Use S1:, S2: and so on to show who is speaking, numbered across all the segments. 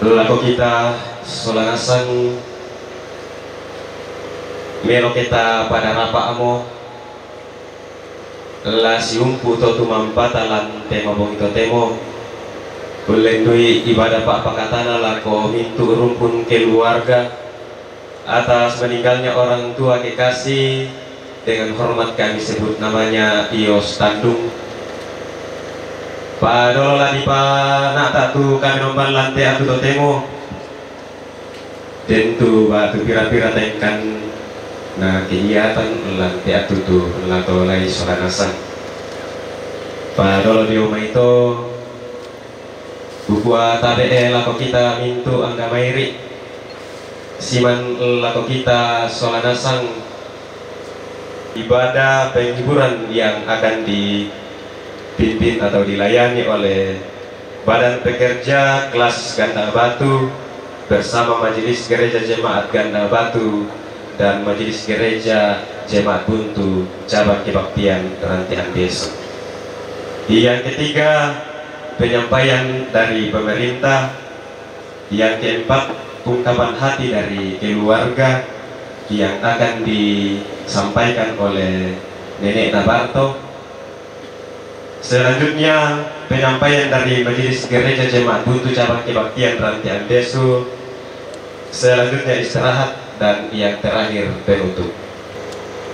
S1: Laku kita solanasang melo kita pada rapa amo la siumpu to tumampatalan tema bongito temo ulendui ibadah pak pakatana lako mintu rumpun keluarga atas meninggalnya orang tua kekasih. Dengan hormat kami sebut namanya Ios Tandung. Padola di panata tu kami nomban lantai atu totemo. Tentu batu pira-pira tengkan na kegiatan lantai atu tu latolai solanasan. Padola di rumah itu bukua tabe lako kita mintu angga mairi. Siman lako kita solanasang ibadah penghiburan yang akan dipimpin atau dilayani oleh Badan Pekerja Kelas Ganda Batu bersama Majelis Gereja Jemaat Ganda Batu dan Majelis Gereja Jemaat Buntu Cabang Kebaktian Rantian Desa. Yang ketiga, penyampaian dari pemerintah. Yang keempat, ungkapan hati dari keluarga yang akan disampaikan oleh Nenek Nabarto. Selanjutnya penyampaian dari Majelis Gereja Jemaat Buntu Cabang Kebaktian Rantian Desu. Selanjutnya istirahat dan yang terakhir penutup.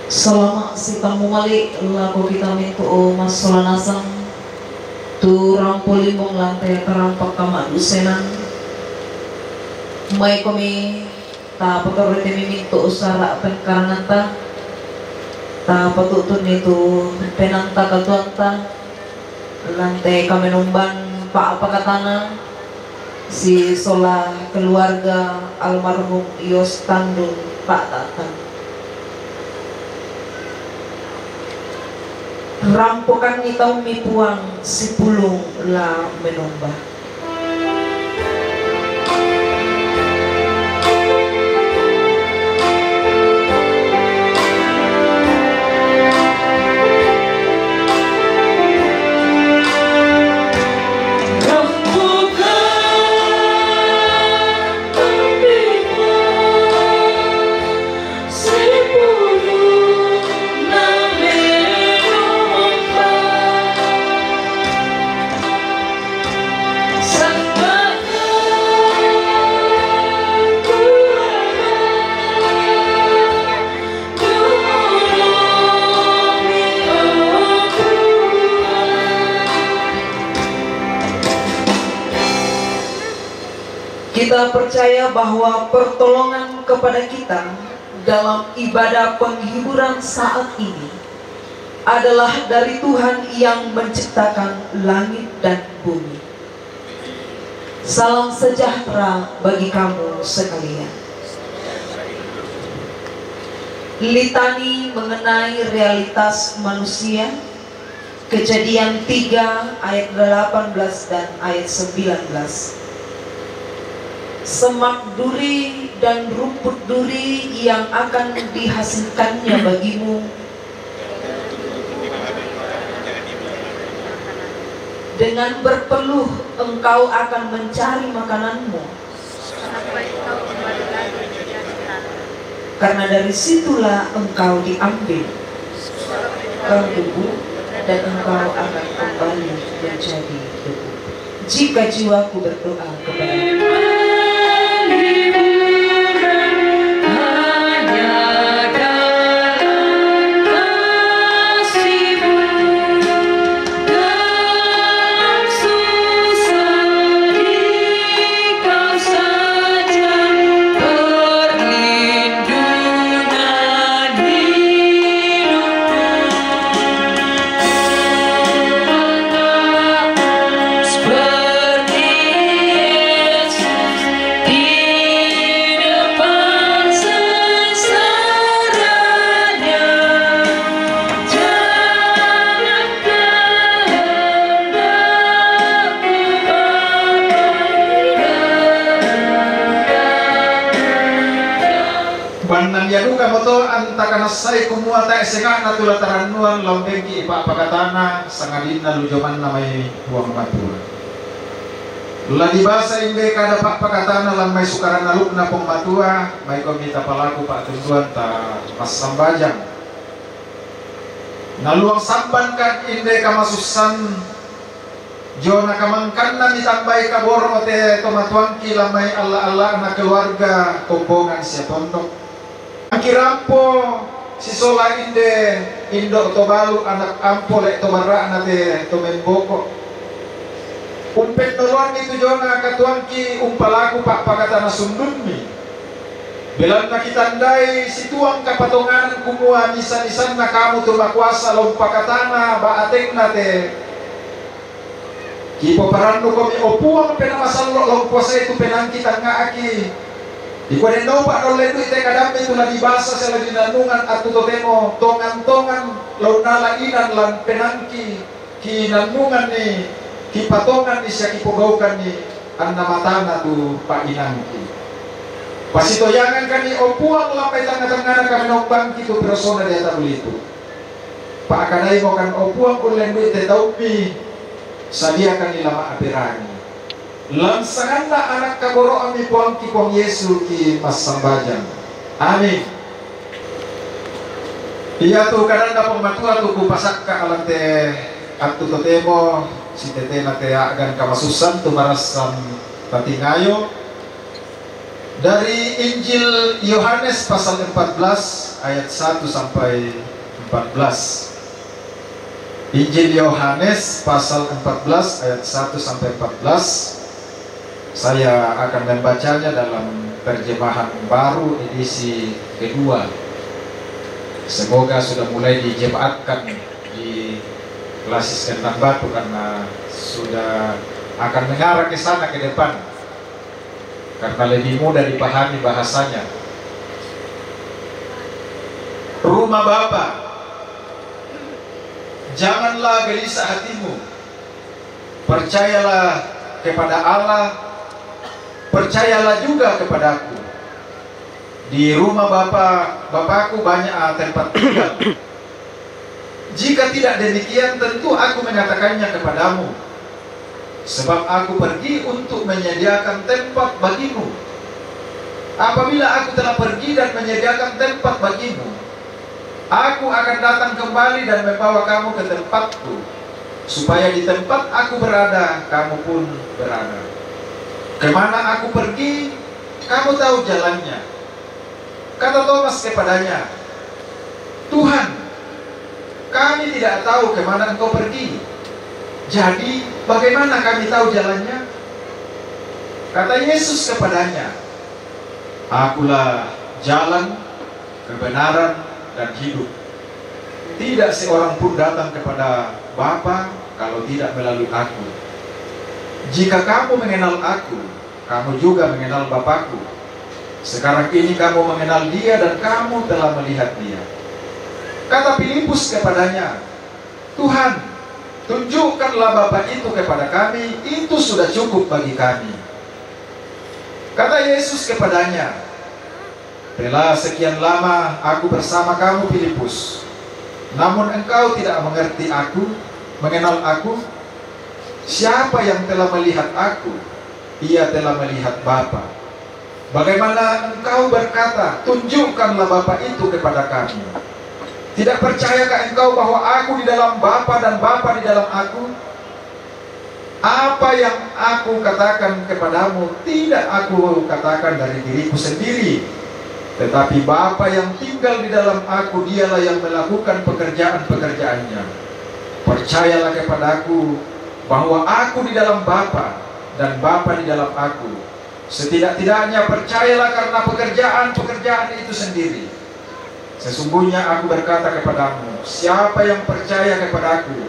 S2: Selama si tamu malik laku kita mintu mas solanasang tu rampulimong lantai terampak kamak dusenan may kami ta pagkaroon kami minto usara pengkarananta ta patutun nito penanta katuanta lantai kami numban paapakatana si sola keluarga almarhum Ios Tandung Pak Tatang. Rampokan nitaw mipuang si pulong la menomba. Kita percaya bahwa pertolongan kepada kita dalam ibadah penghiburan saat ini adalah dari Tuhan yang menciptakan langit dan bumi. Salam sejahtera bagi kamu sekalian. Litani mengenai realitas manusia, Kejadian 3 ayat 18 dan ayat 19. Semak duri dan rumput duri yang akan dihasilkannya bagimu, dengan berpeluh engkau akan mencari makananmu, karena dari situlah engkau diambil ke debu dan engkau akan kembali menjadi debu. Jika jiwaku berdoa kepada
S3: yaduka moto antakana sai kumua ta esenga natula taranuan lombengki ipa pakatana sangadina lujoman namai buang batura. Lagi bahasa inde kada pak pakatana lang may sukaran naluk na pong matua, may komita palaku pak tunduan ta mas sambajang. Naluang samban kan inde kamasusan, jona kamangkan na ditambay kaboro te tomatuan kila may ala-ala na keluarga kumbongan siya pondok. Ang kirampo si sola inde indo tobalu anak ampo lek tobara na te tomemboko. Umpet noluan itu jona katuan ki umpalaku pak pakata na sundun mi. Belan na kitandai situang kapatonganan kumua misa-misan na kamu tumakuasa lom pakatana ba ateng na te. Kipo parando kami opuang penamasal lom puasa itu penang kita nga aki. Di kuaden no pak nole itu ite kadambe itu na dibasa sa lagi nanungan at tutotemo tongan-tongan launala inan lan penangki ki nanungan ni kipatongan ni siya kipogaukan ni ang namatana tu painangki. Pasitoyangan kani opuang lapay tanga-tanga na kami nombang kito persona de tabulito. Paakanay mo kan opuang ulen di tetaupi sadia kan nila maapirani. Lansangan na anak kagoro ami puang kipong Yesu ki masambajan. Amin. Iya tu kanan na pangmatua tu kupasak ka alante at tutotemo si tete na kaya agan kamasusan tumarasam patingayo dari Injil Yohanes pasal 14 ayat 1 sampai 14. Injil Yohanes pasal 14 ayat 1 sampai 14. Saya akan membacanya dalam terjemahan baru edisi kedua. Semoga sudah mulai dijemaatkan di Klasis Kentang Batu karena sudah akan mengarah ke sana ke depan karena lebih mudah dipahami bahasanya. Rumah Bapa, janganlah gelisah hatimu, percayalah kepada Allah, percayalah juga kepadaku. Di rumah Bapakku banyak tempat tinggal. Jika tidak demikian, tentu aku mengatakannya kepadamu. Sebab aku pergi untuk menyediakan tempat bagimu. Apabila aku telah pergi dan menyediakan tempat bagimu, aku akan datang kembali dan membawa kamu ke tempatku, supaya di tempat aku berada, kamu pun berada. Kemana aku pergi, kamu tahu jalannya. Kata Thomas kepadanya, Tuhan, kami tidak tahu kemana engkau pergi. Jadi bagaimana kami tahu jalannya? Kata Yesus kepadanya, Akulah jalan, kebenaran, dan hidup. Tidak seorang pun datang kepada Bapa kalau tidak melalui aku. Jika kamu mengenal aku, kamu juga mengenal Bapakku. Sekarang ini kamu mengenal dia dan kamu telah melihat dia. Kata Filipus kepadanya, Tuhan, tunjukkanlah Bapa itu kepada kami, itu sudah cukup bagi kami. Kata Yesus kepadanya, telah sekian lama aku bersama kamu Filipus, namun engkau tidak mengerti aku, mengenal aku. Siapa yang telah melihat aku, ia telah melihat Bapa. Bagaimana engkau berkata, tunjukkanlah Bapa itu kepada kami? Tidak percayakah engkau bahwa aku di dalam Bapa dan Bapa di dalam aku? Apa yang aku katakan kepadamu, tidak aku katakan dari diriku sendiri, tetapi Bapa yang tinggal di dalam aku, dialah yang melakukan pekerjaan-pekerjaannya. Percayalah kepadaku bahwa aku di dalam Bapa dan Bapa di dalam aku. Setidak-tidaknya percayalah karena pekerjaan-pekerjaan itu sendiri. Sesungguhnya aku berkata kepadamu, siapa yang percaya kepadaku,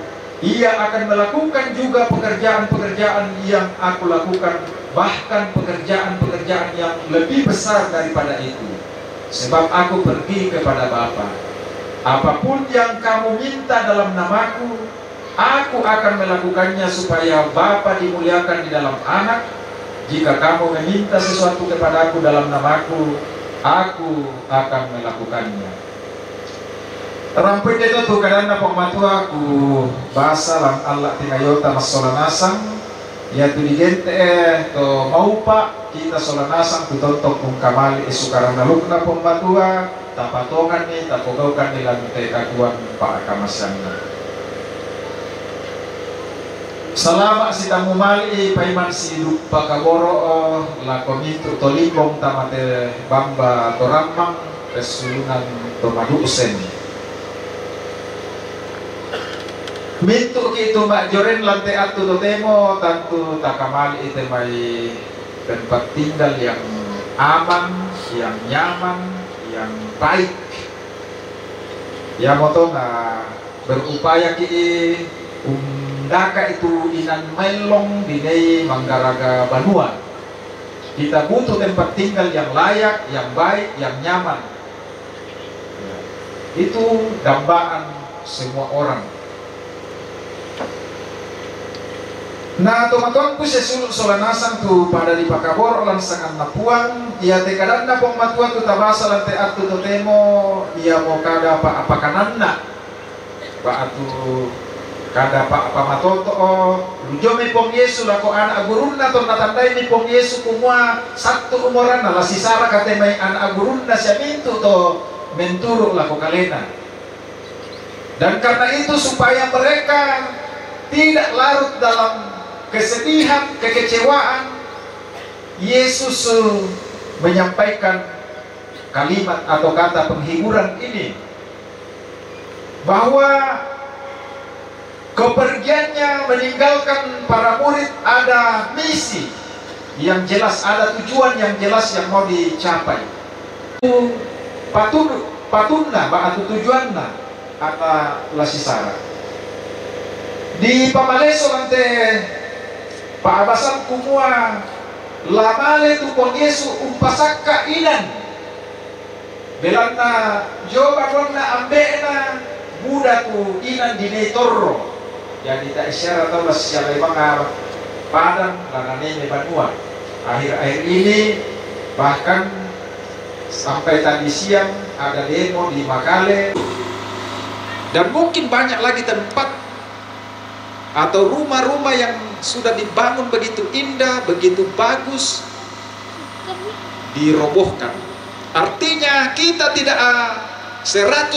S3: ia akan melakukan juga pekerjaan-pekerjaan yang aku lakukan, bahkan pekerjaan-pekerjaan yang lebih besar daripada itu. Sebab aku pergi kepada Bapa. Apapun yang kamu minta dalam namaku, aku akan melakukannya supaya Bapa dimuliakan di dalam Anak. Jika kamu meminta sesuatu kepadaku dalam namaku, aku akan melakukannya. Ramput itu tuh kadang pengmatua aku bahasa lang Allah tinayota masolanasang Ya tu di gente to mau pak kita solanasang tu tontok kung kamali sukarang nalukna pembatua tapatongan ni tapogaukan ni lantai kakuan pak kamasan. Selama si tamu mali paiman si lupa kaboro la komintu tolibong tamate bamba toramang resulunan tomadu usen. Mintu itu mak joren lantai atu totemo tantu takamali itu mai tempat tinggal yang aman, yang nyaman, yang baik. Ya moto na berupaya ki daka itu inan melong dinei Manggaraga Banua. Kita butuh tempat tinggal yang layak, yang baik, yang nyaman. Itu dambaan semua orang. Nah, teman-teman ku sesuluk solanasang tu pada di pakabor langsangan napuang, ia tekadan na pong matua tu tabasa lante atu totemo, ia mau kada apa kananna, ba atu kada apa matoto lujome pong Yesu lako anak agurunna to natandai ni pong Yesu kumua satu umuran na lasisara kate may anak agurunna siya mintu to menturu lako kalena. Dan karena itu supaya mereka tidak larut dalam kesedihan, kekecewaan, Yesus menyampaikan kalimat atau kata penghiburan ini, bahwa kepergiannya meninggalkan para murid ada misi yang jelas, ada tujuan yang jelas yang mau dicapai. Patunna, atau tujuanna, kata lasisara. Di pamaleso ante paabasan kumua lamale tu pong Yesu umpasaka inan belanda joba na ambena muda tu inan dinei torro jadi tak isyarat atau siapa mga padang lanane Banua. Akhir-akhir ini bahkan sampai tadi siang ada demo di Makale dan mungkin banyak lagi tempat atau rumah-rumah yang sudah dibangun begitu indah, begitu bagus, dirobohkan. Artinya kita tidak 100%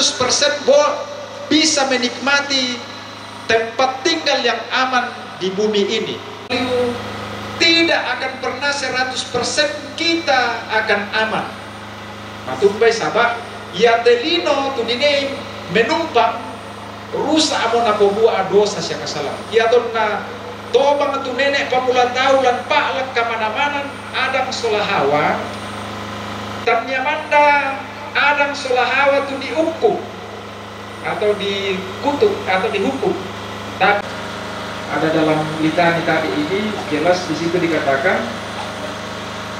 S3: bisa menikmati tempat tinggal yang aman di bumi ini. Tidak akan pernah 100% kita akan aman. Matumbay sabak, ya telino tu dinay menumpang rusa amo na pabua dosa siya kasalan. Iyaton na tobang tu nenek pamulan taulan paklak kamana-manan adang solahawa tamnyamanda adang solahawa tu dihukum atau dikutuk atau dihukum. Dan ada dalam litani tadi ini jelas di situ dikatakan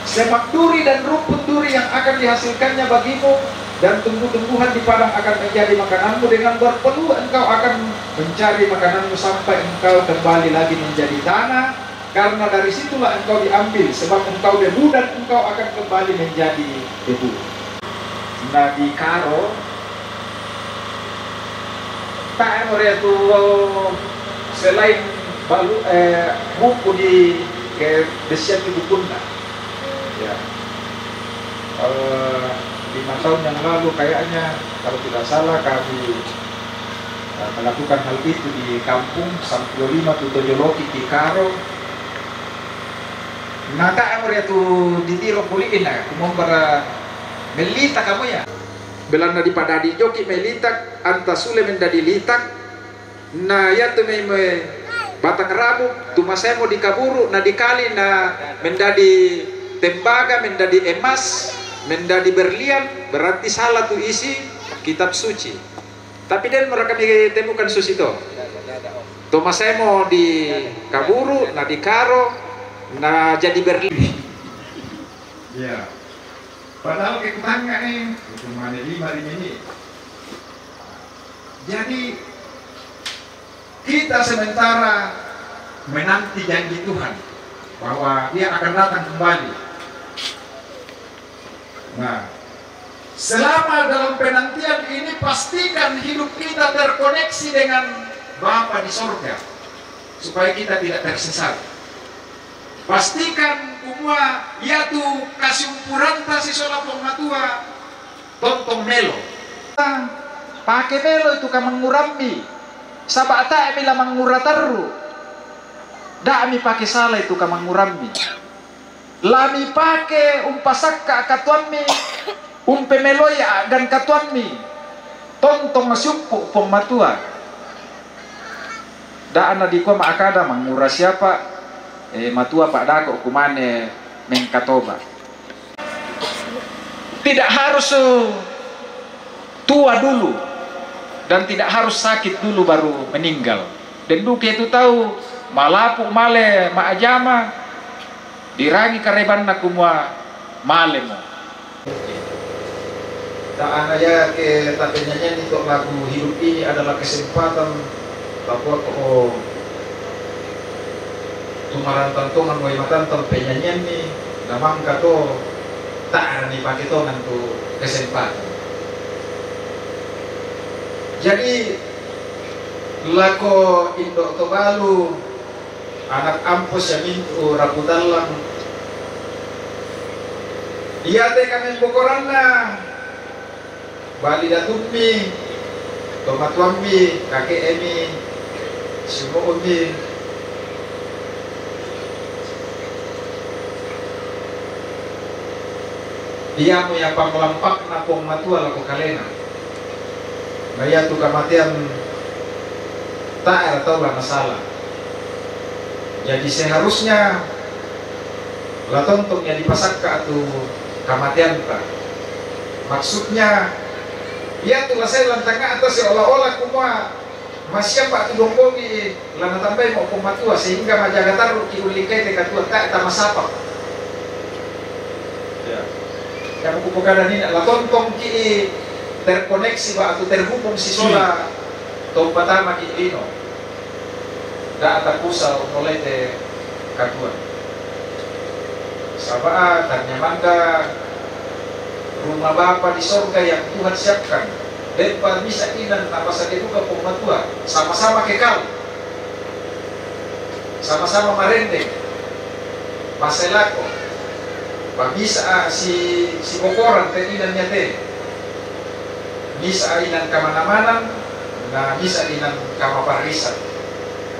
S3: semak duri dan rumput duri yang akan dihasilkannya bagimu dan tumbuh-tumbuhan di padang akan menjadi makananmu. Dengan berpeluh engkau akan mencari makananmu sampai engkau kembali lagi menjadi tanah, karena dari situlah engkau diambil, sebab engkau debu dan engkau akan kembali menjadi debu. Nah di Karo tak itu selain balu buku di desian di bukunna ya 5 tahun yang lalu kayaknya kalau tidak salah kami melakukan hal itu di kampung Sampiolima Tutojoloki di Karo. Nata amor itu ditiro puliin na kumombara melita kamu ya. Belanda di padadi joki melitak antasule mendadi litak. Na ya tu me batang rabu tumasemo di kaburu na dikali na mendadi tembaga mendadi emas mendadi berlian, berarti salah tu isi kitab suci. Tapi dan mereka ditemukan suci itu. Tomasemo di kaburu, na di Karo, na jadi berlian. Ya. Padahal kekutangga itu mana 5 ini. Jadi kita sementara menanti janji Tuhan bahwa Dia akan datang kembali. Nah, selama dalam penantian ini pastikan hidup kita terkoneksi dengan Bapa di sorga supaya kita tidak tersesat. pastikan kumua ia tu kasih umpuranta si sola pematua tontong melo pakai melo itu ka mengurambi sabak tak mila mengurataru dak mi pakai salah itu ka mengurambi lami pakai umpasakka katuammi umpemeloya dan katuammi tontong masyupu pematua dak ana di ko maakada mengura siapa matua pak dako kumane mengkatoba tidak harus tua dulu dan tidak harus sakit dulu baru meninggal dan duke itu tahu malapu male maajama dirangi karebanna kumua male mo dan ya ke tapenya untuk lagu hidup ini adalah kesempatan bahwa tumaran tantongan way matantang penyanyian ni namang kato tak ni pakitongan tu kesempatan. Jadi lako Indo Tobalu anak ampus yang itu rapudalang iya te kami bokoranna bali datummi tomatuambi kakek emi semua umbi dia mo ya panglampak na pong matua lako kalena maya tu kamatian tak atau lah masalah jadi seharusnya latontong yang dipasak ke atu kamatian ta maksudnya ya tu lah saya lantanga atas seolah-olah kuma masih apa tu dongkogi lana tambay mo pong matua sehingga majaga taruh kiulikai teka tua tak eta masapa yang kupukanan ini lah tontong ki terkoneksi ba atau terhubung si sola tong pertama ki lino da atakusa oleh te katua sabaa ternyamanka rumah Bapa di surga yang Tuhan siapkan dan bisa inan apa saja juga pematua sama-sama kekal sama-sama marendeng maselako bisa si bokoran te inannya te bisa inan kamana-mana nah bisa inan kamaparisan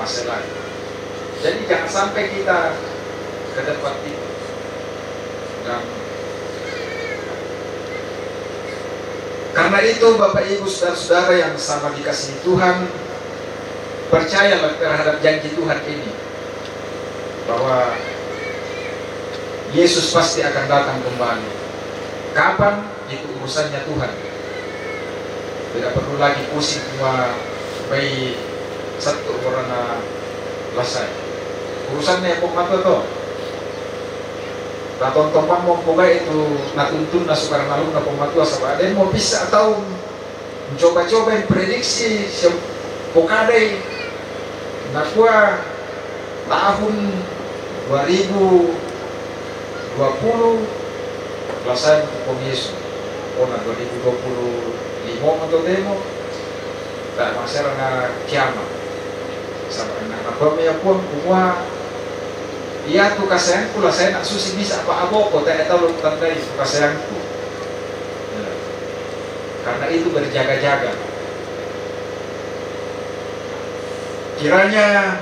S3: masalah jadi jangan sampai kita ke depan itu dan karena itu Bapak Ibu saudara-saudara yang sama dikasihi Tuhan percayalah terhadap janji Tuhan ini bahwa Yesus pasti akan datang kembali. Kapan? Itu urusannya Tuhan. Tidak perlu lagi pusing cuma bayi satu orang lasai. Urusannya pok mata to. Taton tompang mau poga itu natuntun na sukaran alun na pematua sabah. Dan mau bisa atau mencoba-coba prediksi pokadai nakua tahun 2020 pelaksanaan untuk Yesus. Ona 2025 atau demo tak masalah na kiamat. Sama na pamaya pun kumua iya tu kasayangku lah saya nak susi bisa apa aboko tak tahu tandai tu kasayangku. Karena itu berjaga-jaga. Kiranya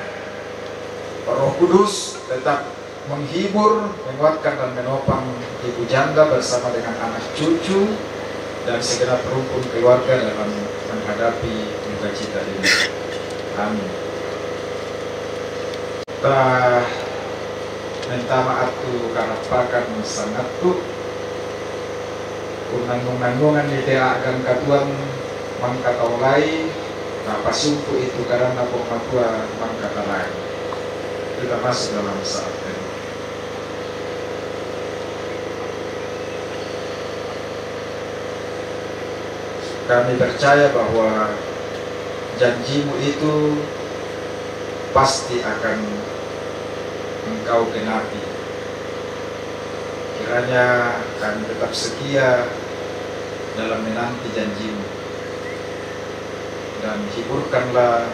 S3: Roh Kudus tetap menghibur, menguatkan dan menopang ibu janda bersama dengan anak cucu dan segenap rukun keluarga dalam menghadapi duka cita ini. Amin. Kita minta maaf tu karena pakan sangat tu unang-unangungan di akan katuan mangkataulai nah pasumpu itu karena pematua mangkatalai. Kita masuk dalam saat ini. Kami percaya bahwa janjimu itu pasti akan engkau genapi. Kiranya kami tetap setia dalam menanti janjimu dan hiburkanlah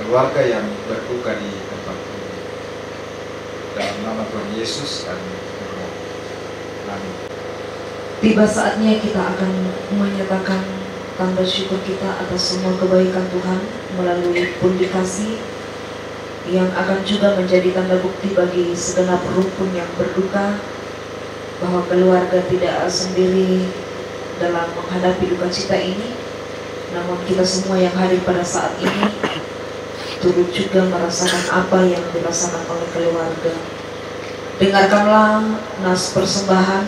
S3: keluarga yang berduka di tempat ini. Dalam nama Tuhan Yesus kami berdoa. Amin.
S2: Tiba saatnya kita akan menyatakan tanda syukur kita atas semua kebaikan Tuhan melalui publikasi yang akan juga menjadi tanda bukti bagi segenap rumpun yang berduka bahwa keluarga tidak sendiri dalam menghadapi duka cita ini. Namun kita semua yang hadir pada saat ini turut juga merasakan apa yang dirasakan oleh keluarga. Dengarkanlah nas persembahan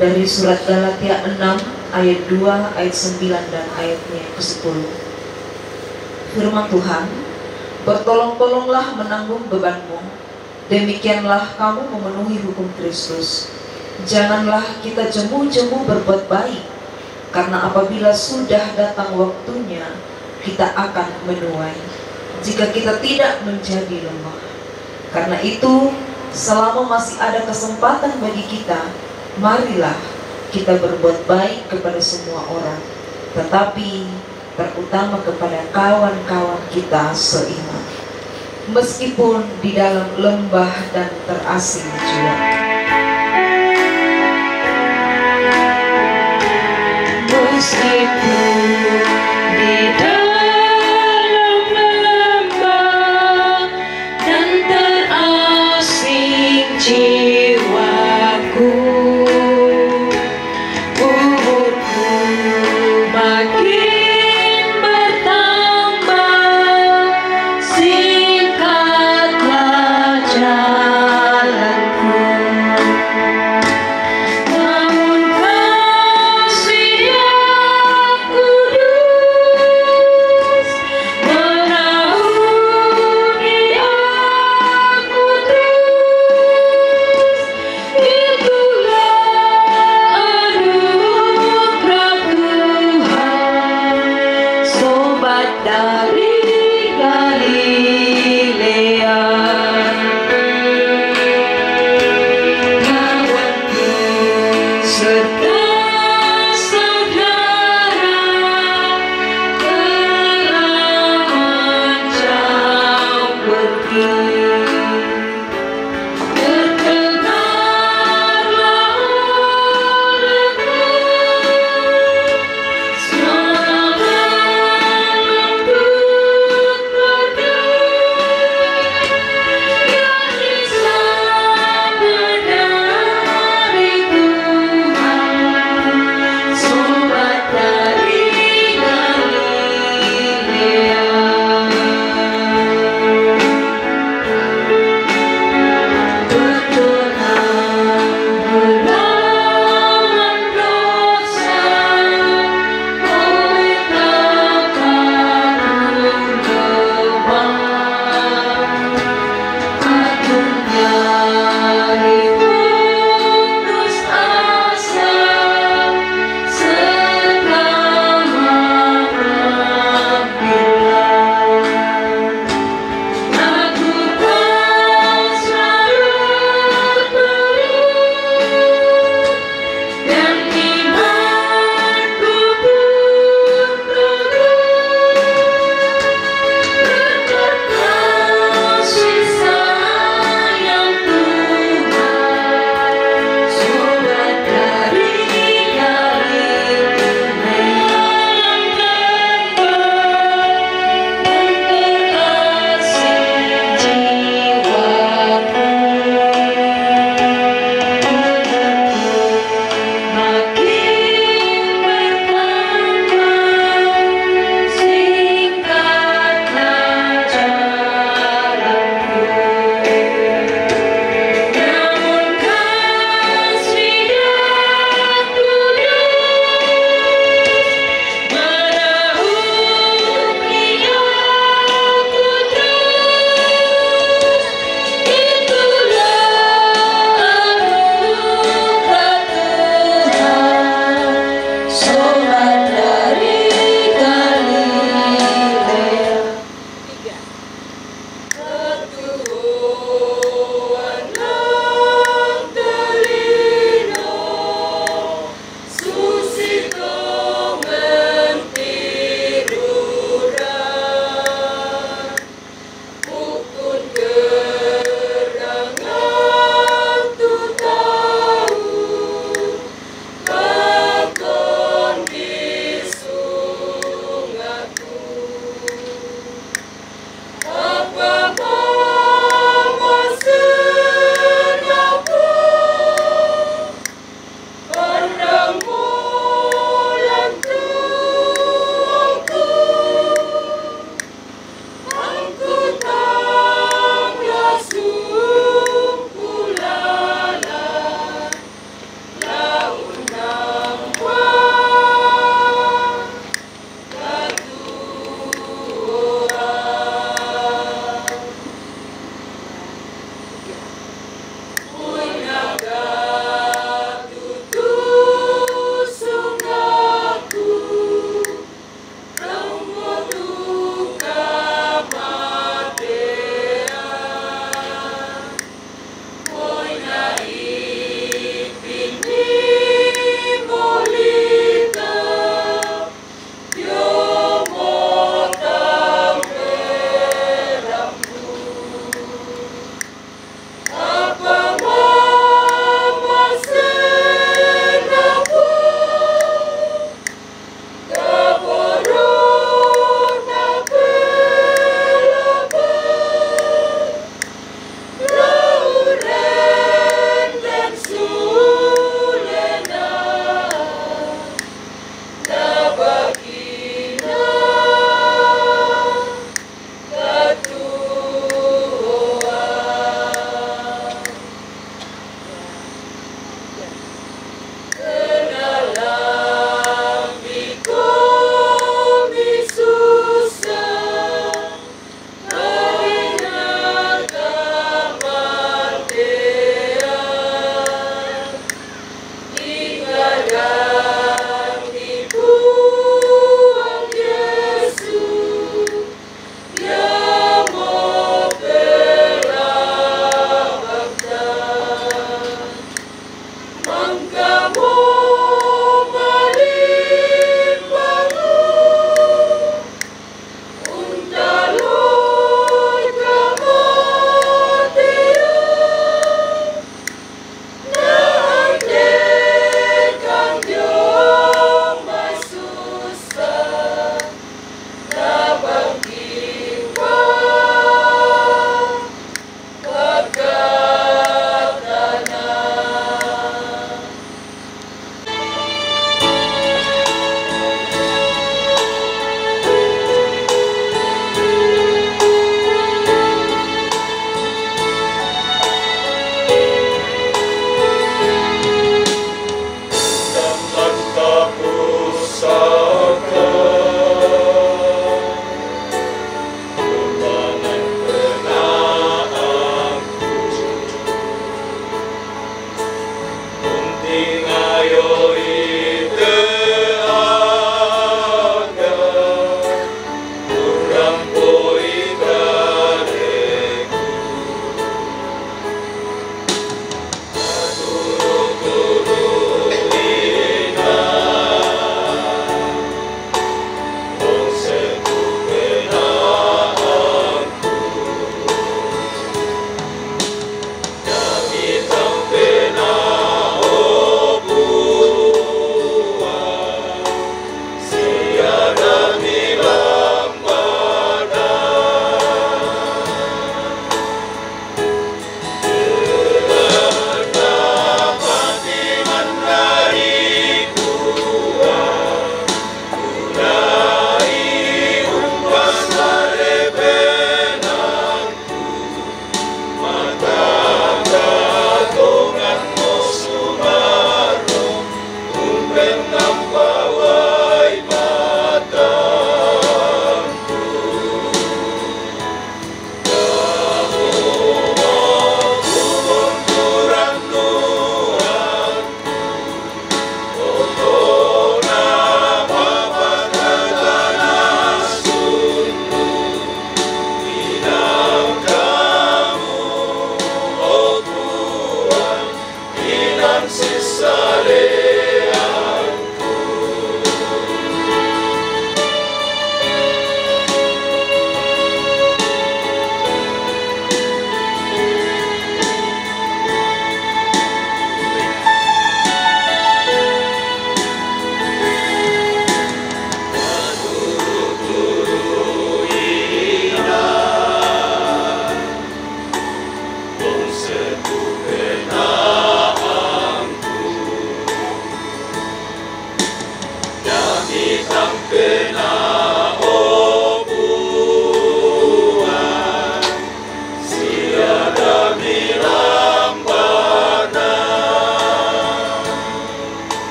S2: dari surat Galatia 6 ayat 2, ayat 9 dan ayatnya ke-10. Firman Tuhan, bertolong-tolonglah menanggung bebanmu, demikianlah kamu memenuhi hukum Kristus. Janganlah kita jemu-jemu berbuat baik, karena apabila sudah datang waktunya, kita akan menuai jika kita tidak menjadi lemah. Karena itu, selama masih ada kesempatan bagi kita, marilah kita berbuat baik kepada semua orang, tetapi terutama kepada kawan-kawan kita seiman, meskipun di dalam lembah dan terasing jua.
S4: Meskipun di dalam lembah dan terasing jiwaku, umurku makin bertambah, singkatlah jalanku. Namun kasih aku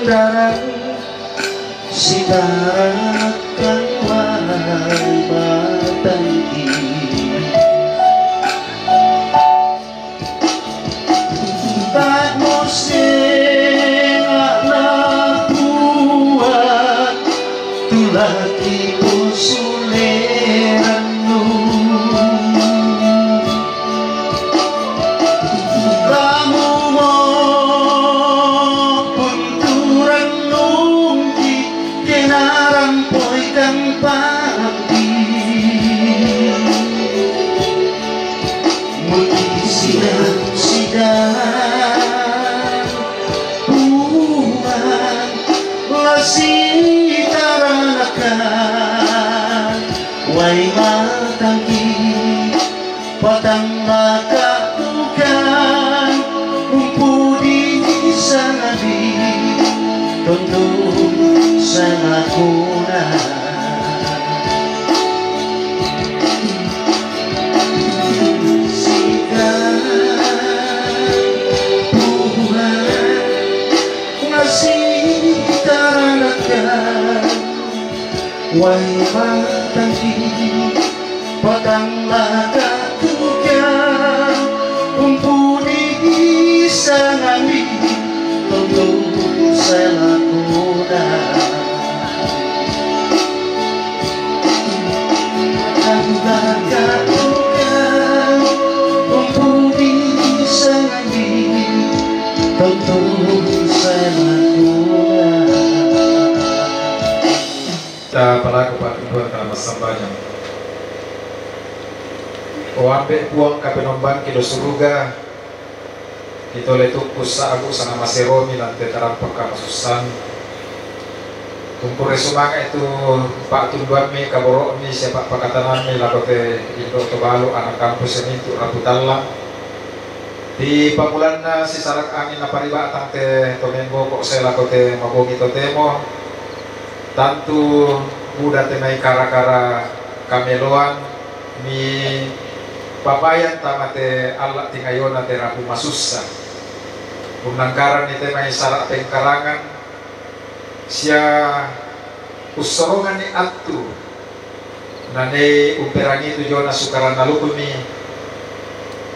S5: pangandaran sitarakan wahai matangki tak musim anak buat tulaki usuleranmu kamu mau punturan nungki kenarang poi kang pati muti sidang buman lasitaranakan wai matangki patang lakatukan umpudi sanadi tuntun sanakuna sikan bulan ngasih taranakan wai matangki patang lakatukan umpuni sangali tuntun sanakuna patang lakatukan umpuni sangali tuntun sanakuna.
S3: Kita pelaku Pak Tuhan dalam sambanya. O ampe puang kapenombang kido suruga kita letukus sa aku sana maseromi lantai terampak kamasusan tumpure sumanga itu Pak Tunduan mi kaborok mi siapa pakatanan mi lakote Indo Tobalu anak kampus ini itu Raputallang di pamulanna si sarak angin na pariba atang te tomengo kok saya lakote mabogi totemo tantu muda temai kara-kara kameloan mi papayan tamate Allah tingayona te rabu masussa unangkaran ni temai sarak pengkarangan sia usorongan ni atu nane umperangi tu jona sukaran nalukumi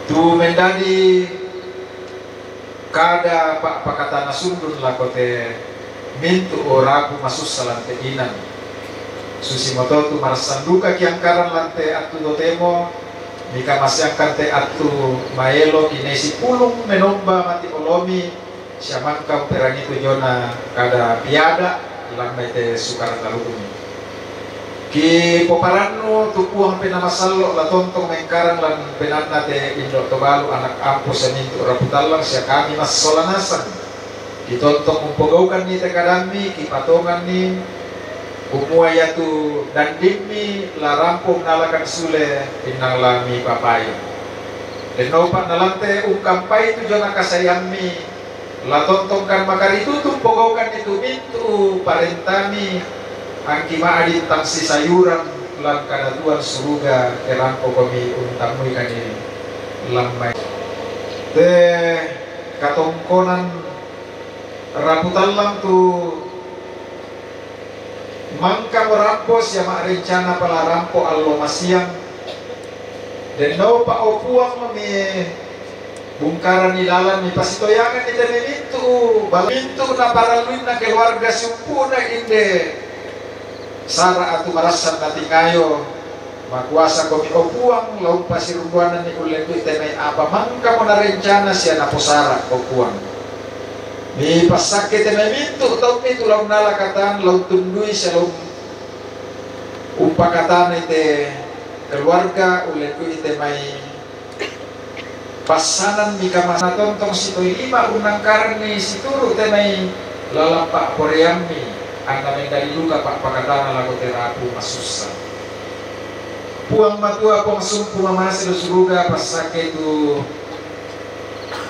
S3: tu mendadi kada pak pakatana sundun lakote mintu oraku masussa lante inan susi moto tu marasanduka kiangkaran lante atu dotemo Mika masyangkan te atu maelo kinesi pulung menomba mati olomi siamangka perangi tujona kada piada ilang te sukaran talukumi ki poparanno tupuang penamasallo la tontong mengkarang lan penanna te Indo Tobalu anak ampus senintu Raputallang sia kami mas solanasan ditontong umpogaukan ni te kadami ki patongan ni umuaya tu dan dimi la rampung nalakan sule inang lami papayo dan naupat nalante kampai tu jona kasayami la tontongkan makari tutup pogaukan itu mintu parentami angki maadin tangsi sayuran lang kadatuan suruga terampo kami untamui kani lamai te katongkonan Raputallang tu mangka merampos ya mak rencana pala rampo allo masiang dan no pa opuang mami bungkaran ilalan mi pasitoyangan ni tene itu balintu na paraluin na keluarga sumpuna inde sara atu marasan na tingayo makuasa komi opuang lau pasirumbuanan ni ulen duit tene apa mangka mo na rencana siya na posara opuang mi pasake tene mintu tau itu lau nalakatan lau tundui siya lau upakatan ite keluarga ulen duit ite may pasanan mi kamana tontong sitoy lima unangkaran ni situru temay lalampak koreami ang namin daliluka pak pakatana lago terapu masusa puang matua pong sumpu mamasi do suruga pasake itu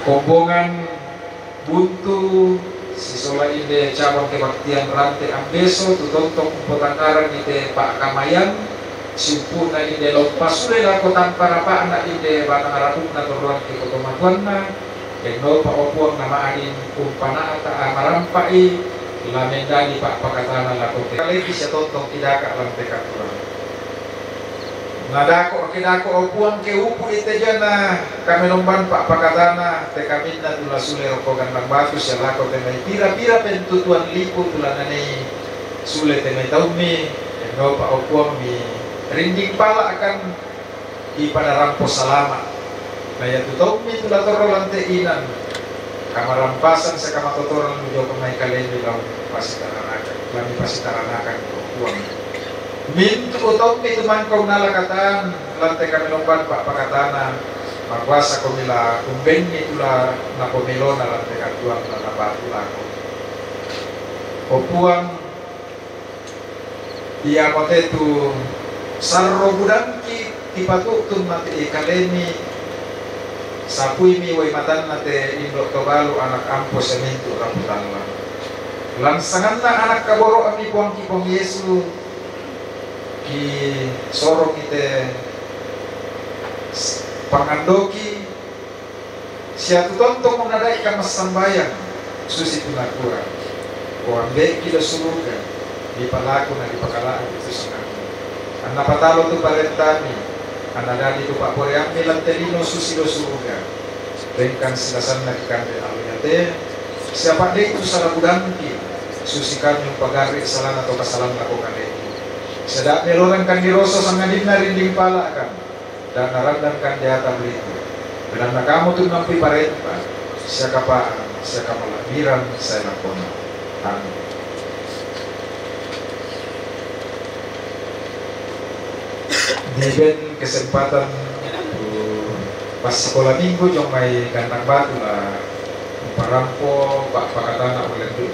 S3: kombongan buntu sisola ide cabang kebaktian rante ambeso tu tontong potangkaran ide pak kamayan simpurna ide lompas sudah lako tanpa apa anak ide batang arapuk na toruan ke kotomatuan na kendo pa opuang nama adin kumpana ata amarampai lamendani pak pakatana lakote kaleki siya tontong tidaka lang teka kurang nadako kinako opuang ke upu ite jana kami lomban pak pakatana teka minna tula sule rokogan lang batu siya lako temay pira-pira pentutuan lipo tula nanay sule temay taumi eno pak opuang mi rinding pala akan ipanarampo salamat kaya taumi tula toro lante inan kamarampasan sa kamatotoran mo yung may kalendo lang pasitaranakan kami pasitaranakan uang minto utaw may tumangkaw nalakatan lante kami lomban pak pakatana magwasa ko nila kumbeng nila na pumilo na lante katuang na nabatu lako opuang iya kotetu sarro budangki tipatutun mati kaleni sapui mi way matan nate indok kabalu anak ampo semintu rambutan lang langsangan na anak kaboro ami puang kipong Yesu ki sorong ite pangandoki siya tutontong menadai kamas sambayang susi tunakura o ambe kilo sumuga di palaku na di pakalaan itu sangat anak patalo tu parentami anadadi tu pak poreang milantelino susilo suruga rengkan silasan nagikan de aluyate siapa de itu salah budangki susikan yung pagari salan atau kasalan lakukan itu sedak meloran kan diroso sangadin na rinding pala kan dan narandan kan jata belitu benar kamu tu nampi parenta siya kapaan siya kapalabiran saya nakona amin. Diberi kesempatan pas sekolah minggu yang may gandang batu lah parampo pak pakatana oleh itu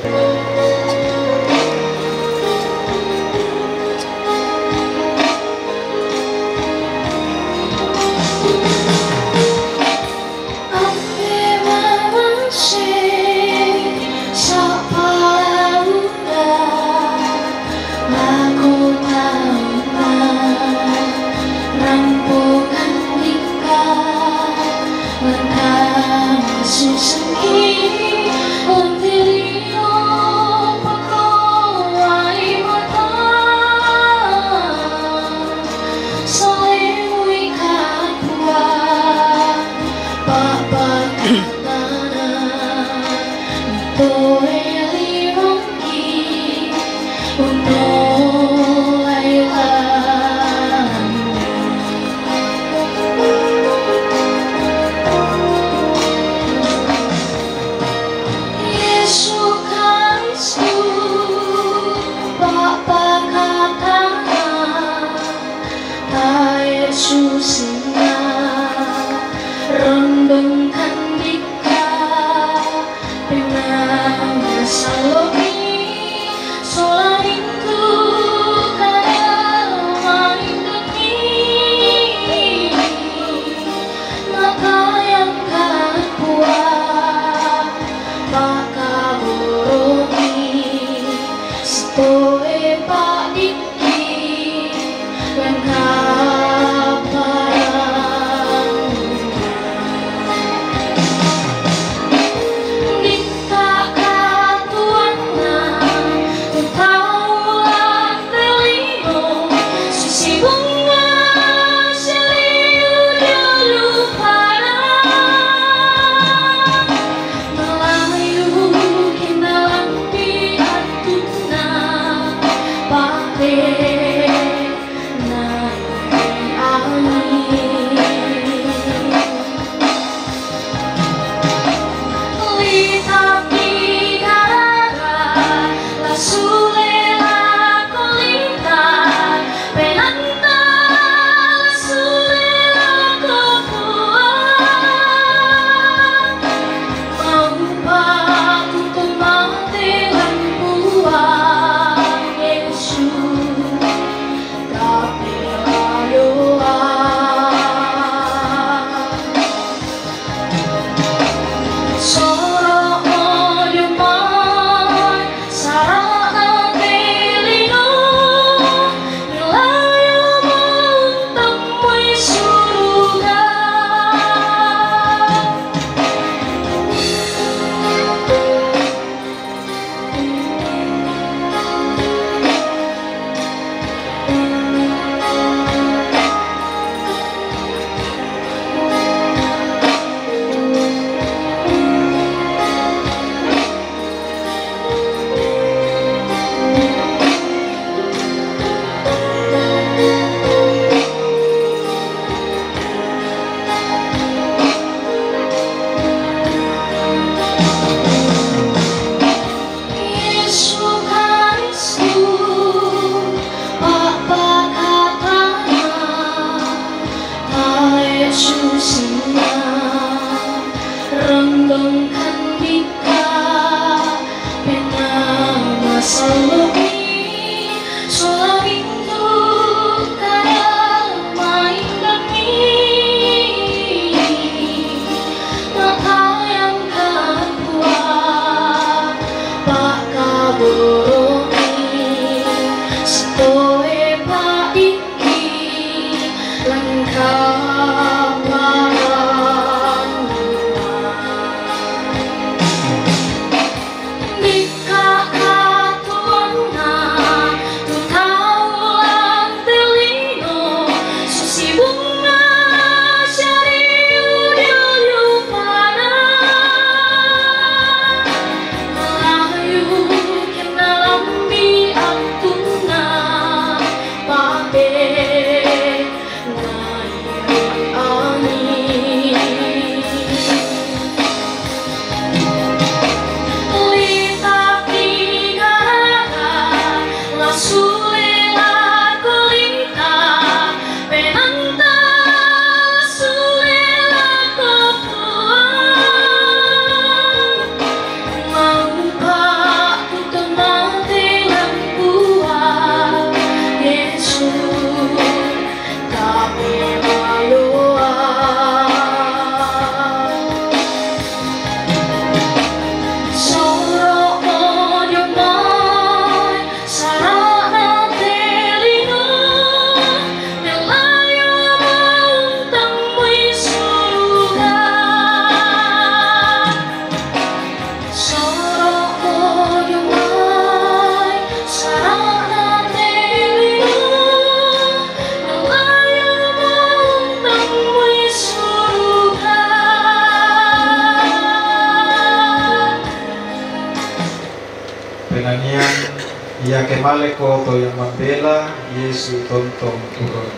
S3: Ia kemale koto yang membela Yesus tontong turun.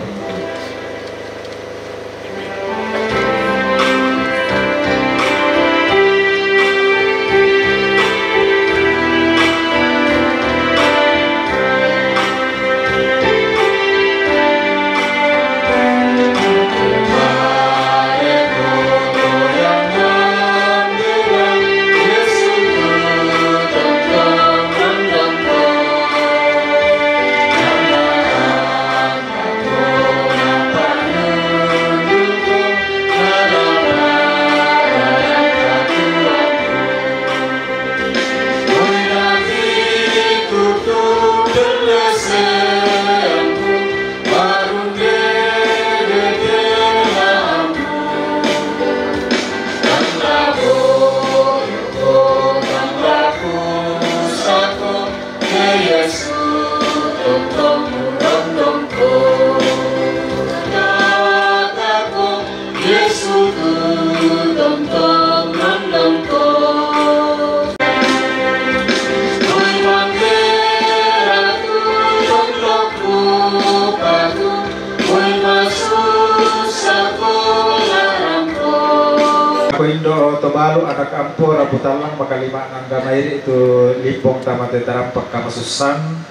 S3: Indo Tobalu anak ampo rabutalang makalima nangga mairi itu lipong tamate tarampak kamasusan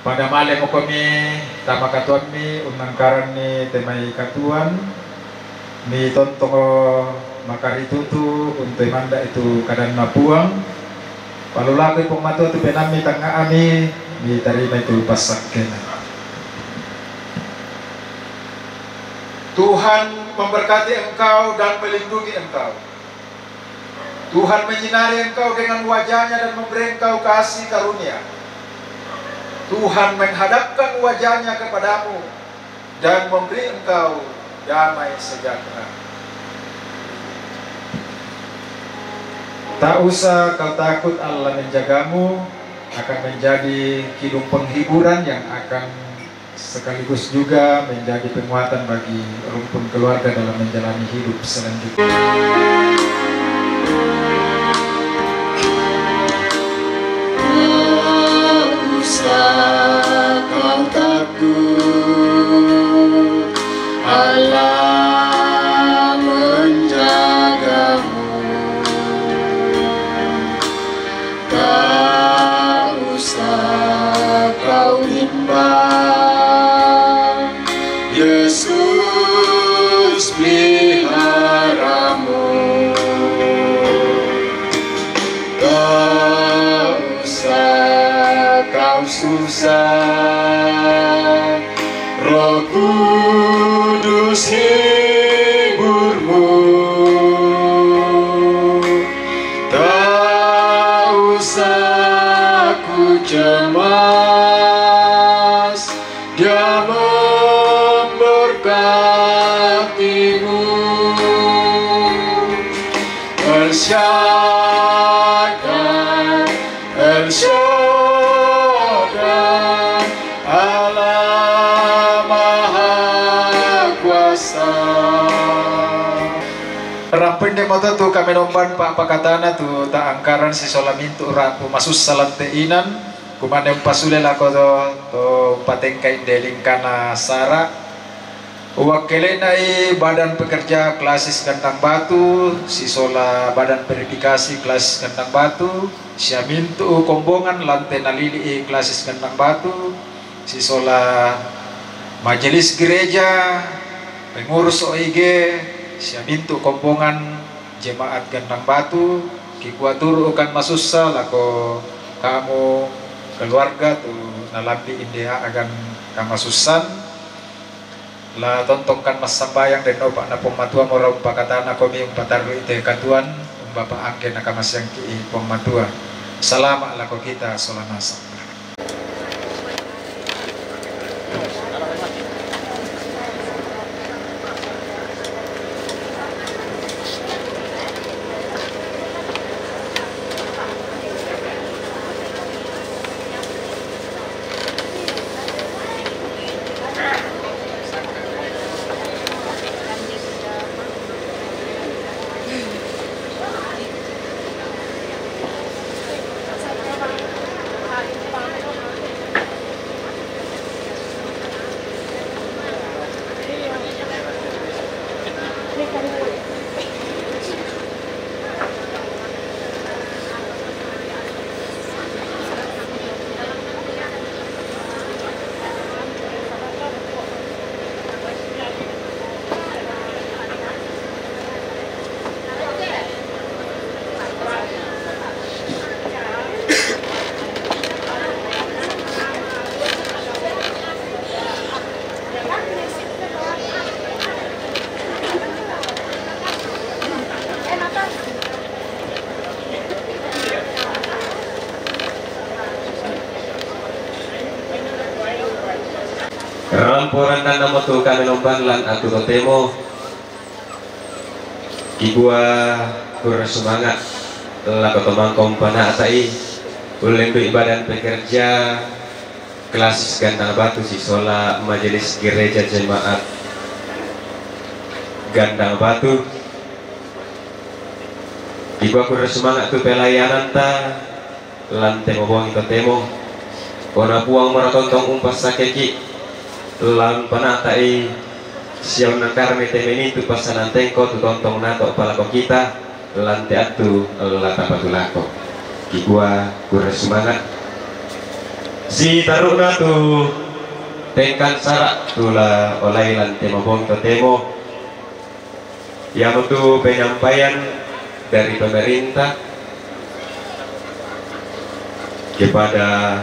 S3: pada malam mo kami tama katuan mi unangkaran ni temay katuan ni tontong makaritutu untuk manda itu kadan napuang palulakoy pong mato tu penami tanga ami ni tarima itu pasakken. Tuhan memberkati engkau dan melindungi engkau. Tuhan menyinari engkau dengan wajahnya dan memberi engkau kasih karunia. Tuhan menghadapkan wajahnya kepadamu dan memberi engkau damai sejahtera. Tak usah kau takut, Allah menjagamu, akan menjadi kidung penghiburan yang akan sekaligus juga menjadi penguatan bagi rumpun keluarga dalam menjalani hidup selanjutnya.
S5: Usah kau takut, Allah menjagamu. Tak usah kau bimbang, Yesus peliharamu.
S3: usah Roh Kudus hiburmu, tak usah ku cemas, Dia memberkatimu. El Shaddai, El Shaddai, Allah Maha Kuasa. Rampende mata tu kami nomban pa pakatana tu ta angkaran si solamintu rapu masus salam teinan kumane pasule lako to patengkai delingkana sara wakilenai badan pekerja klasis Kentang Batu, si sola badan verifikasi klasis Kentang Batu, si amintu kombongan lantai nalili klasis Kentang Batu, si sola majelis gereja, pengurus OIG, si amintu kombongan jemaat Kentang Batu, kikuatur ukan masussa lako kamu keluarga tu nalambi India agan kamasusan la tontongkan mas sambayang dan opak na pematua morong pakatana komi umpataru ite katuan bapak angke nakamas yang ki pematua salamat lako kita solanasa.
S1: Ramporan dan nama tu kami nombang lan aku temo Kibua bersemangat telah ketomang kompana atai ulendu ibadan pekerja kelas Kentang Batu sisola majelis gereja jemaat Kentang Batu Kibua bersemangat tu pelayanan ta lan temo buang itu temo kona puang maratontong umpas sakeki lan panatai siang nakar metemeni tu pasanan tengko tu tontong nato palako kita lan teatu lata patulako kigua gura semangat si taruna tu tengkan sarak tula olai lan temobong to temo yang tu penyampaian dari pemerintah kepada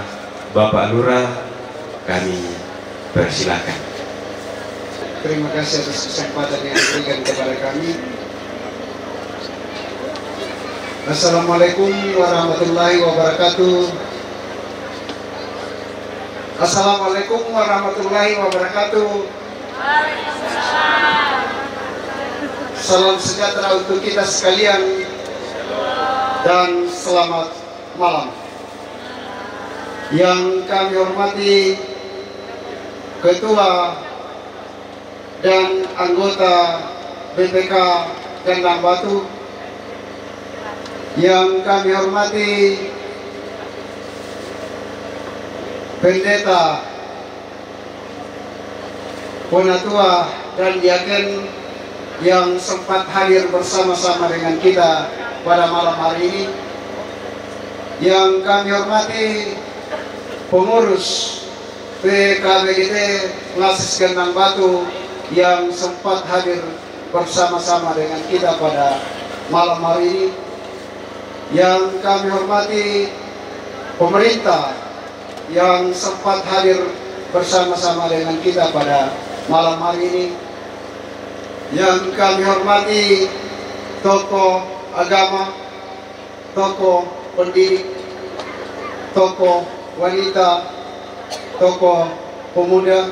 S1: Bapak Lurah kami persilakan.
S6: Terima kasih atas kesempatan yang diberikan kepada kami. Assalamualaikum warahmatullahi wabarakatuh. Assalamualaikum warahmatullahi wabarakatuh. Salam sejahtera untuk kita sekalian dan selamat malam. Yang kami hormati Ketua dan anggota BPK Kentang Batu, yang kami hormati Pendeta, Ponatua dan Diaken yang sempat hadir bersama-sama dengan kita pada malam hari ini, yang kami hormati pengurus PKBGT Klasis Kentang Batu yang sempat hadir bersama-sama dengan kita pada malam hari ini, yang kami hormati pemerintah yang sempat hadir bersama-sama dengan kita pada malam hari ini. Yang kami hormati tokoh agama, tokoh pendidik, tokoh wanita, tokoh pemuda.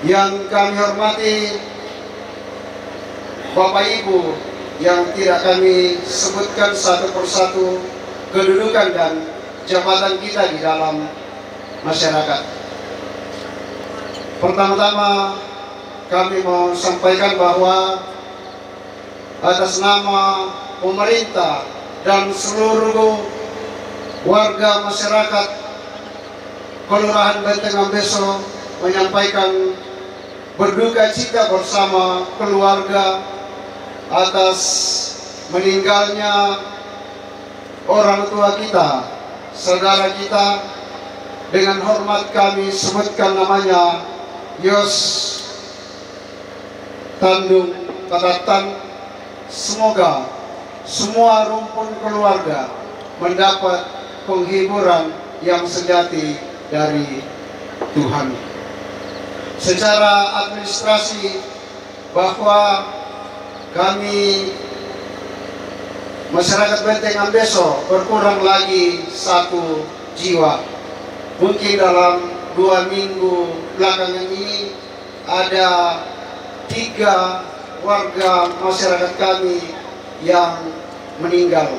S6: Yang kami hormati Bapak Ibu yang tidak kami sebutkan satu persatu kedudukan dan jabatan kita di dalam masyarakat. Pertama-tama kami mau sampaikan bahwa atas nama pemerintah dan seluruh warga masyarakat Kelurahan Benteng Ambeso menyampaikan berduka cita bersama keluarga atas meninggalnya orang tua kita, saudara kita. Dengan hormat kami sebutkan namanya Yos Tandung Kadatan. Semoga semua rumpun keluarga mendapat penghiburan yang sejati dari Tuhan. Secara administrasi, bahwa kami masyarakat Benteng Ambeso berkurang lagi 1 jiwa. Mungkin dalam 2 minggu belakangan ini ada 3 warga masyarakat kami yang meninggal.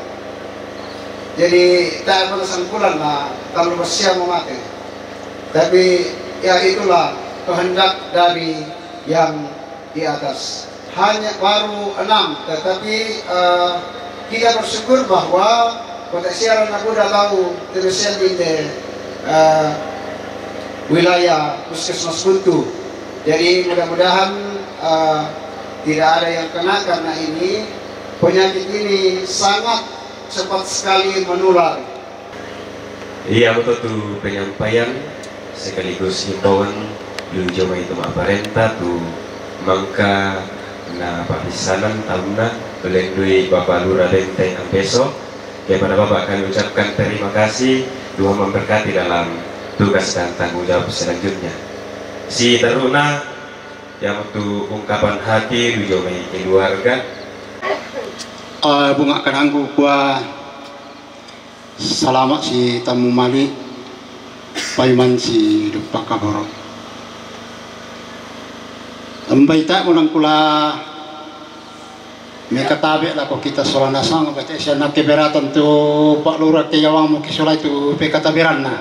S6: Jadi tak ada kesimpulan lah kalau bersiap mati. Tapi ya itulah kehendak dari yang di atas. Hanya baru 6, tetapi kita bersyukur bahwa kota siaran aku udah tahu terusnya di wilayah Puskesmas Buntu. Jadi mudah-mudahan tidak ada yang kena, karena ini penyakit ini sangat cepat sekali menular.
S1: Iya, betul tuh penyampaian sekaligus himbauan Lujo itu aparenta tuh mangka na papisanan tahunna belendui Bapak Lurah Benteng Ambeso. Kepada Bapak kami ucapkan terima kasih, Tuhan memberkati dalam tugas dan tanggung jawab selanjutnya. Si taruna yang untuk ungkapan hati Lujo keluarga.
S6: Bunga kanangku kuah salamat si tamu mali payman si lupa kaboro. Ambaita mo lang kula may katabi la ko kita solanasang bete siya nakiberatan tu Pak Lurah kayawang mo kisulay tu pe katabiran na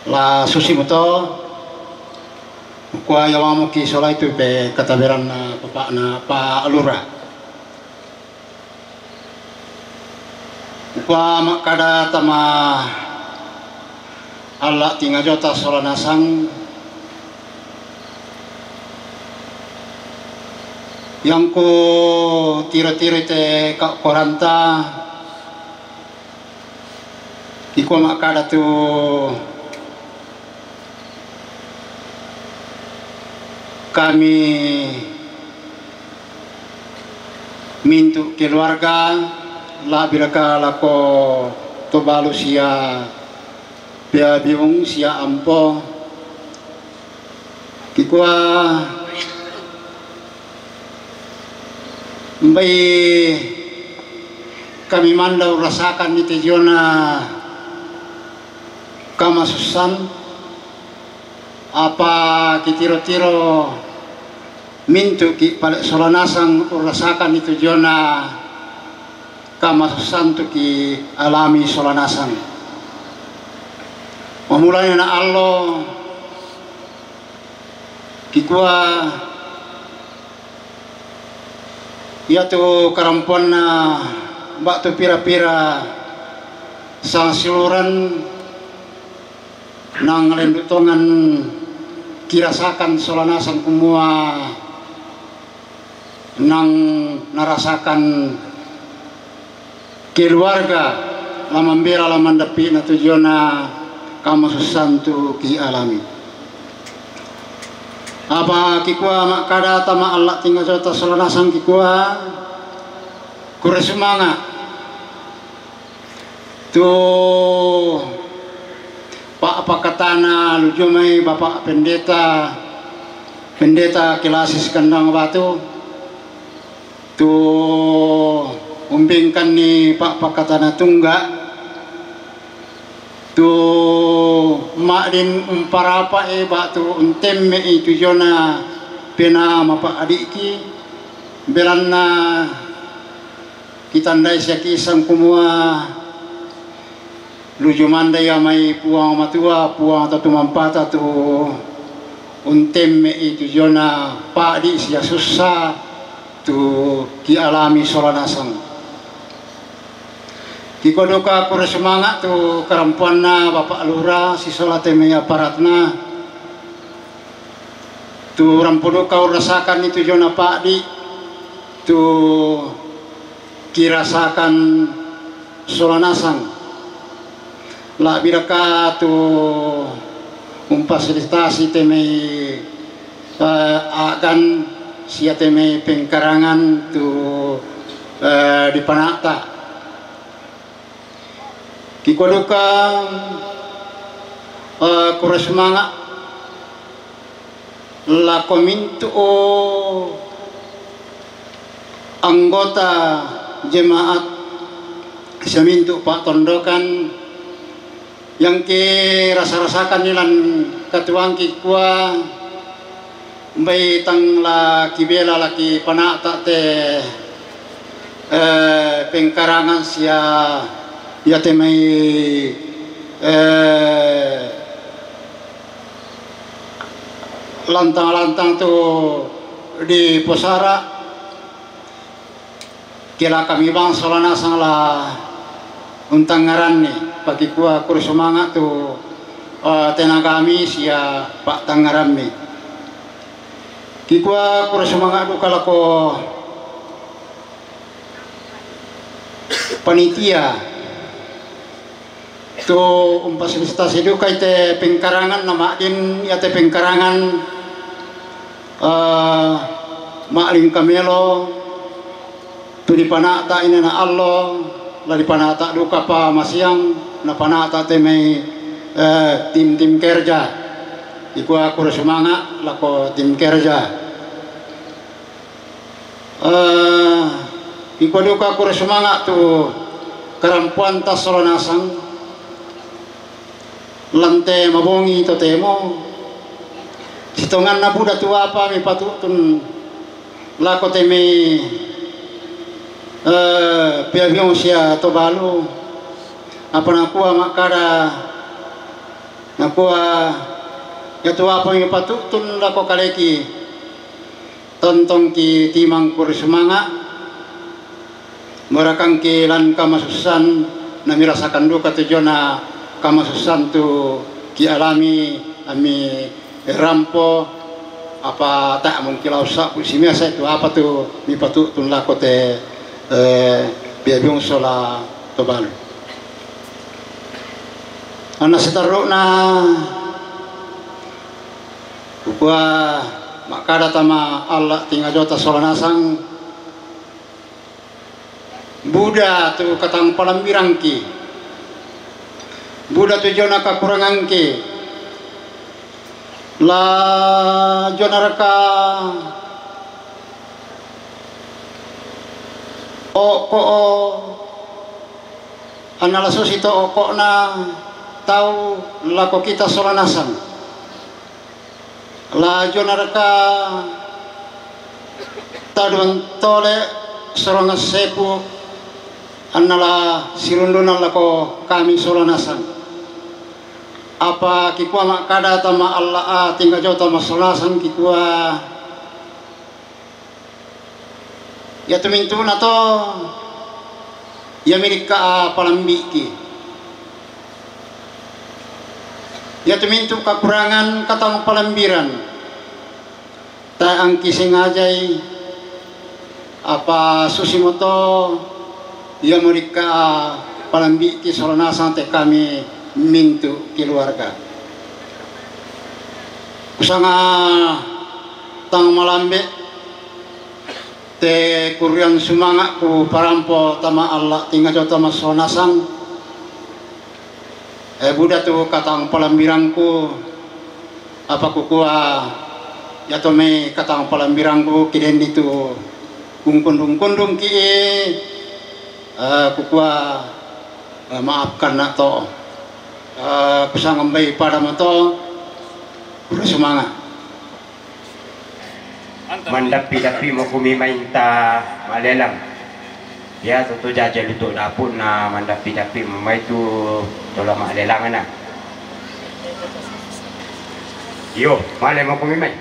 S6: la susi mo to kuya yawang mo kisulay tu pe katabiran na Pak Lurah kuya makada tama Allah tinga jota solanasang yang ko tira-tira te ka koranta iko makada tu kami mintu keluarga la bilaka lako to balu sia pia biung sia ampo kikwa mbay kami mandaw rasakan ni Tijona kamasusan apa kitiro-tiro mintu ki pala solanasang rasakan ni Tijona kamasusan tu ki alami solanasang mamulanya na Allah kikwa ya tu karampuan na bak tu pira-pira sang siluran nang lendutongan kirasakan solanasang kumua nang narasakan keluarga lamambira lamandapi na tujuan na kamasusan tu ki alami. Apa kikua makada tama Allah tinggal jota solanasang kikua kure semangat tu Pak Pakatana Lujumai Bapak Pendeta Kilasis Kandang Batu tu umbingkan ni Pak Pakatana Tungga tu makdin umparapa batu untemme itu jona pena mapa adiki belanna kita ndai kisang kumua lujumanda ya mai puang matua puang tatu mampata tu untemme itu jona pak di sia susah tu ki alami solanasang ki kodoka kure semangat tu karampuanna Bapak Lurah si solateme aparatna tu rampodoka rasakan itu jona pak di tu kirasakan solanasang la biraka tu memfasilitasi teme akan sia teme pengkarangan tu di Panakta kikoduka kura semangat la komintu anggota jemaat semintu Pak Tondokan yang ke rasa-rasakan nilan katuang kikua mbay tang la kibela laki Panakta te pengkarangan sia ya te may lantang-lantang tu di Posara kila kami bang solanasang la untangaran ni pagi kuah kur semangat tu tenaga kami sia Pak Tangaran ni kikua kur semangat tu kalau ko panitia tu fasilitasi itu kaite pengkarangan nama din ya te pengkarangan maklim kamelo tu di Panakta ini na Allah la di Panakta duka pa masiang na Panakta te may tim kerja iku aku semangat lako tim kerja iku duka aku semangat tu karampuan tas solanasang lante mabongi to temo sitongan na buda tu apa mi patutun lako te may piagyong siya to balu apa nakuha makara nakuha yato apa yung patutun lako kaleki tontong ki timang kur semanga morakang ki lan kamasusan na mirasakan duka tujuan na kamasusan tu ki alami ami rampo apa tak mungkin lausa pusimia saya tu apa tu mi patutun lako te biabyong sola tobal ana setaro na upwa makada tama Allah tinggal jota solanasang Buddha tu katang palambirangki Buddha tu jona kakurangangki la jona raka oko analasus itu oko na tahu lako kita solanasang la jonaraka tadun tole sorong sepu anala sirundunan lako kami solanasang apa kikua makada tama Allah tinggal jauh tama solanasang kikua ya tumintu na to ya milik ka palambiki ya tumintu kakurangan katang palambiran ta ang kising ajay apa susimoto ya milik ka palambiki solanasang te kami mintu keluarga kusanga tang malambe te kurian semangat ku parampo tama Allah tinggal jauh tama sonasang Buddha tu katang palambirangku apa kukua ya to me katang palambirangku kiden itu kundung ki kukua maafkan nak to kusang ambai pada mato bersemangat
S7: mandapi-dapi mo kumimainta malelang ya tutu jajal itu dapun na mandapi-dapi mamai tu tola malelang na yo male mo kumimay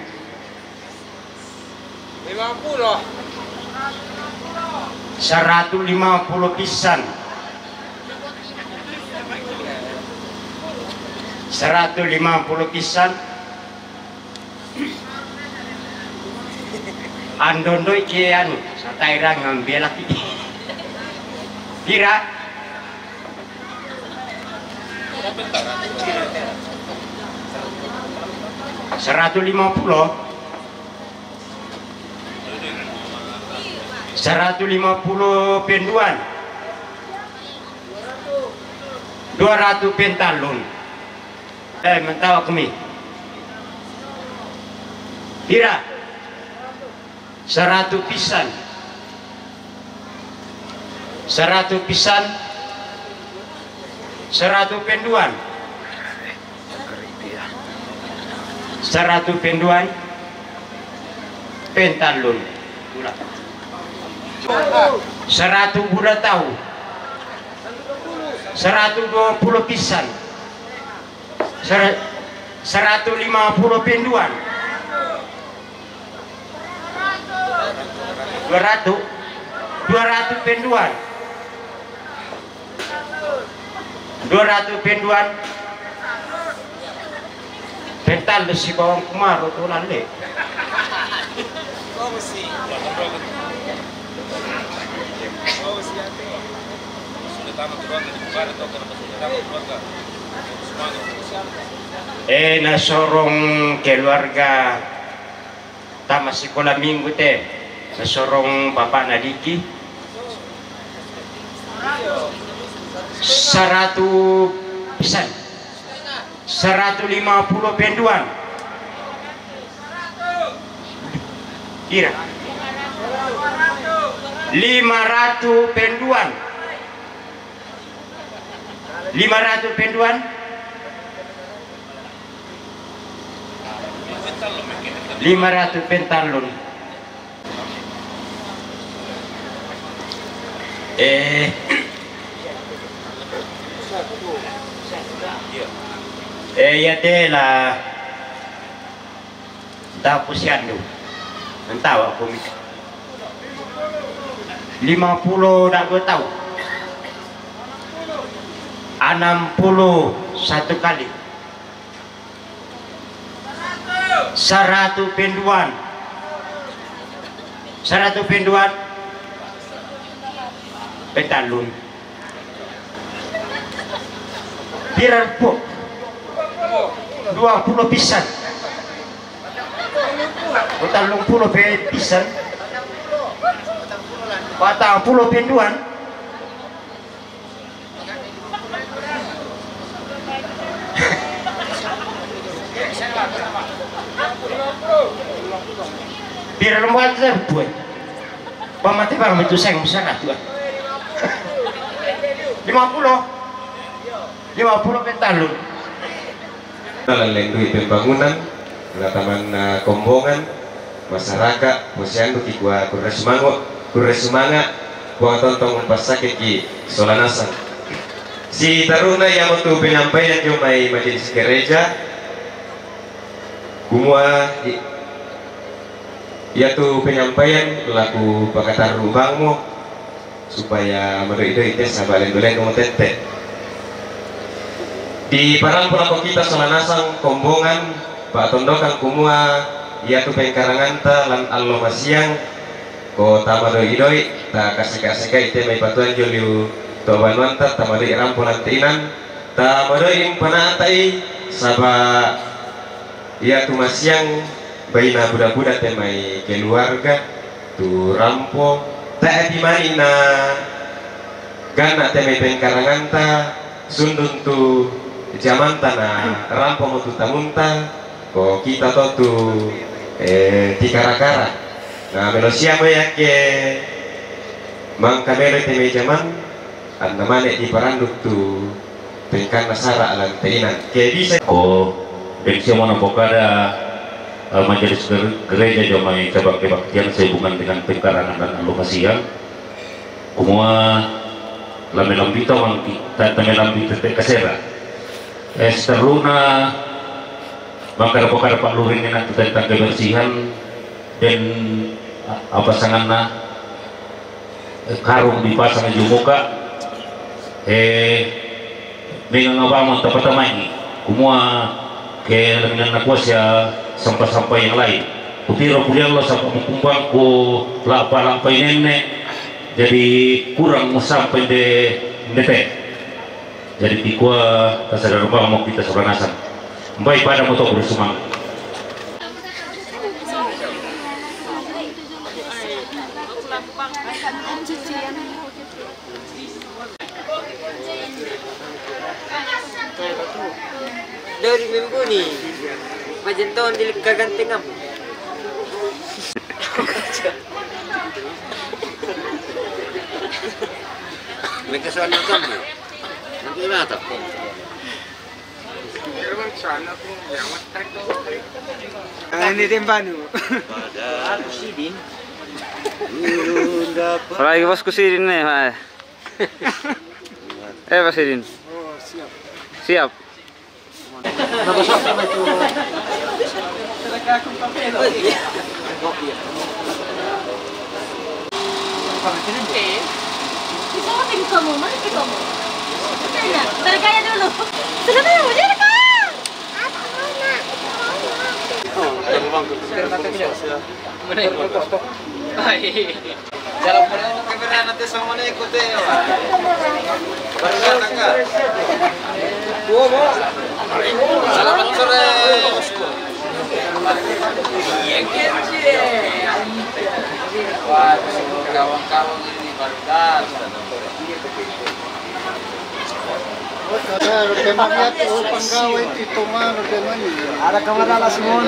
S7: 150 pisan 150 pisan andondoi kian sa tairang ngambil lagi kira 150 penduan 200 pentalun mentawa kami kira 100 pisan 100 pisan 100 penduan 100 penduan pentalun 100 bulan tahu 120 pisan 150 penduan 200 penduan 200 penduan pental si bawang kumaro tu lalle nasorong keluarga tama sekolah minggu teh nasorong bapak nadiki 100 pisan 150 penduan kira 500 penduan 500 penduan 500 pentalun ya deh lah tapos yan do ang tawa ko 50 na ko tao 61 kali 100 penduan 100 penduan pentalun biar po 20 pisan 30 pisan 40 penduan biar lembuan terbuat pamati bang itu sayang besar tuan 50 pentalun
S1: Lalendui pembangunan taman kombongan masyarakat posyandu ki gua kuresemangat buang tontong pasake ki solanasan si taruna yang untuk penyampaian ke majelis gereja kumua ya tu penyampaian laku pakatar rubangmu supaya mendoi-doi tes sabalen-dolen kamu tete di parang pelako kita solanasang kombongan Pak Tondokan kumua ia tu pengkarangan ta lan allo masiang ko tamadoi-doi ta kasih-kasih ite may patuan juliu to banwanta tamadoi rampunan tinan tamadoi impanatai saba ia tu masiang baina budak-budak temai keluarga tu rampo tak di mana gana temai pengkarangan ta sundun tu zaman tanah rampong untuk tamunta ko kita tu tikara-kara nah manusia banyak ke mangkamere teme zaman anda mana di paranduk tu tengkan nasara alam teinan ke bisa
S8: ko bensia mana pokada majelis gereja Jomai Cabang Kebaktian sehubungan dengan pengkarangan dan alokasian semua lame-lambita mang kita tame-lambita kasera seteruna maka pokada Pak Luring ini tentang kebersihan dan apa sanganna karung dipasang di muka dengan apa mau tepat-tepat semua ke dengan kuasa sampah-sampah yang lain putiro kuliah lo sampai mengkumpang ku lapa-lapa nenek jadi kurang sampai de nete jadi tikwa tasada rumah mau kita sebelah nasan baik pada motor bersemangat
S9: dari minggu ni macam tahun di kaganting kamu mereka soalnya kamu nanti mata ini tembanu aku sidin
S10: lagi bosku sidin nih Pak Sidin siap
S11: kamu mana sih kamu? Bergaya dulu. Sudah mau jadi kak?
S9: Jalan kamera nanti sama nih ikut deh. Berangkat kak. Selamat sore bosku. Iya kece. Wah kawan-kawan ini baru datang. Ada kamera lah semua.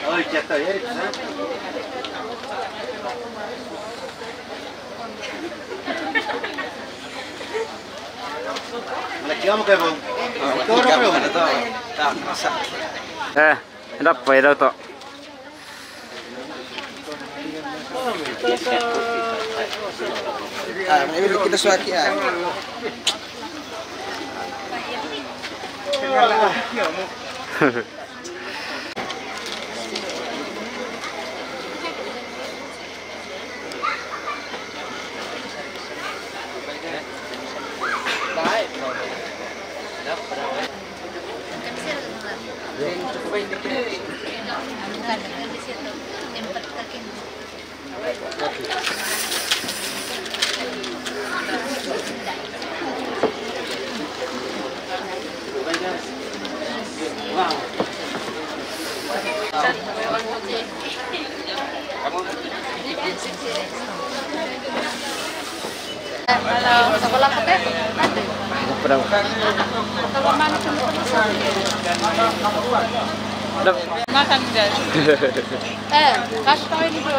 S9: Oh, jatuh ya. Lagi kamu kayak bang?
S10: Dapat ya daw to.
S9: Ini kita suaki ya.
S11: Kalau sekolah kita makan guys. Kasih tahu ini dulu.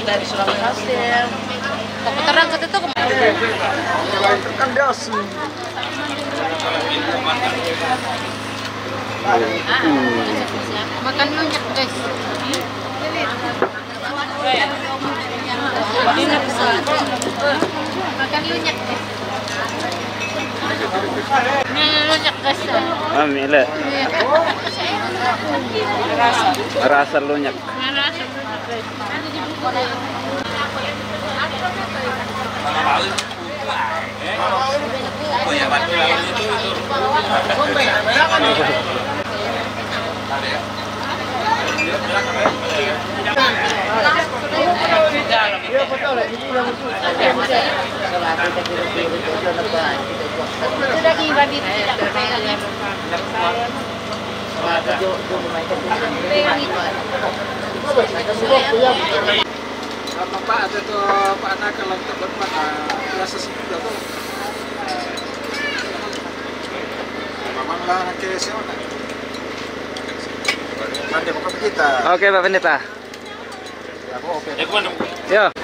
S11: Dari Sulawesi. Toko terang ke itu kemana?
S9: Kandas.
S11: Makan lunyak guys. Makan lunyak guys. Ini lunyak guys.
S10: Mila. Rasa lunyak.
S3: Pak ada tuh Pak anak kalau kita berbuat biasa seperti itu. Memang lah anak siapa? Nanti bukan kita.
S10: Oke Pak Pendeta.
S3: Aku oke.
S10: Yo.